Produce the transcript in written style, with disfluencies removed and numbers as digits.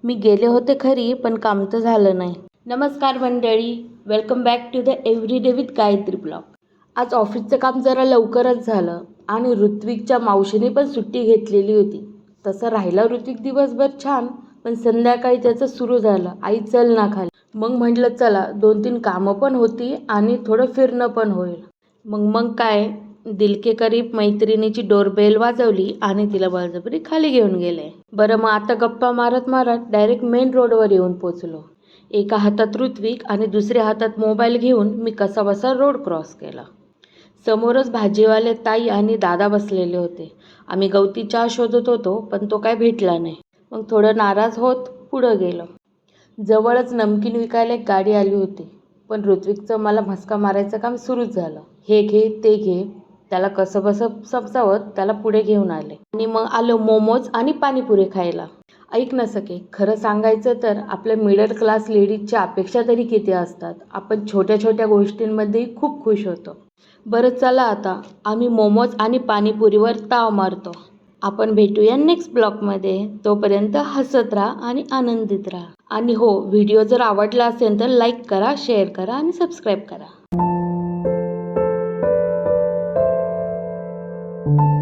मी गेले होते खरी, पण काम तर झालं नाही. नमस्कार मंडळी, welcome back to the everyday with Gayatri blog. आज ऑफिसचं काम जरा लवकरच झालं आणि ऋत्विकच्या मावशीने पण सुट्टी घेतलेली होती. तसं राहिला ऋत्विक दिवसभर छान, पण संध्याकाळी त्याचं सुरू झालं, आई चल ना खाली. मग म्हटलं चला, 2-3 कामं पण होती आणि थोडं फिरणं पण होईल. मग काय, दिल के करीब मैत्रिणीची डोरबेल वाजवली आणि तिला बळजबरी खाली घेऊन गेले. बरं, मग आता गप्पा मारत मारत डायरेक्ट मेन रोडवर येऊन पोचलो. एका हातात ऋत्विक आणि दुसऱ्या हातात मोबाईल घेऊन मी कसाबसा रोड क्रॉस केला. समोरच भाजीवाले ताई आणि दादा बसलेले होते. आम्ही गवती चहा शोधत होतो, पण तो काय भेटला नाही. मग थोडं नाराज होत पुढं गेलो. जवळच नमकीन विकायला एक गाडी आली होती, पण ऋत्विकचं मला मस्का मारायचं काम सुरूच झालं. हे घे ते घे, त्याला कसंबसं समजावत त्याला पुढे घेऊन आले आणि मग आलो मोमोज आणि पाणीपुरी खायला. ऐक ना सखे, खरं सांगायचं तर आपल्या मिडल क्लास लेडीजच्या अपेक्षा तरी किती असतात. आपण छोट्या छोट्या गोष्टींमध्येही खूप खुश होतो. बरं चला, आता आम्ही मोमोज आणि पाणीपुरीवर ताव मारतो. आपण भेटूया नेक्स्ट ब्लॉगमध्ये. तोपर्यंत हसत राहा आणि आनंदित राहा. आणि हो, व्हिडिओ जर आवडला असेल तर लाईक करा, शेअर करा आणि सबस्क्राईब करा.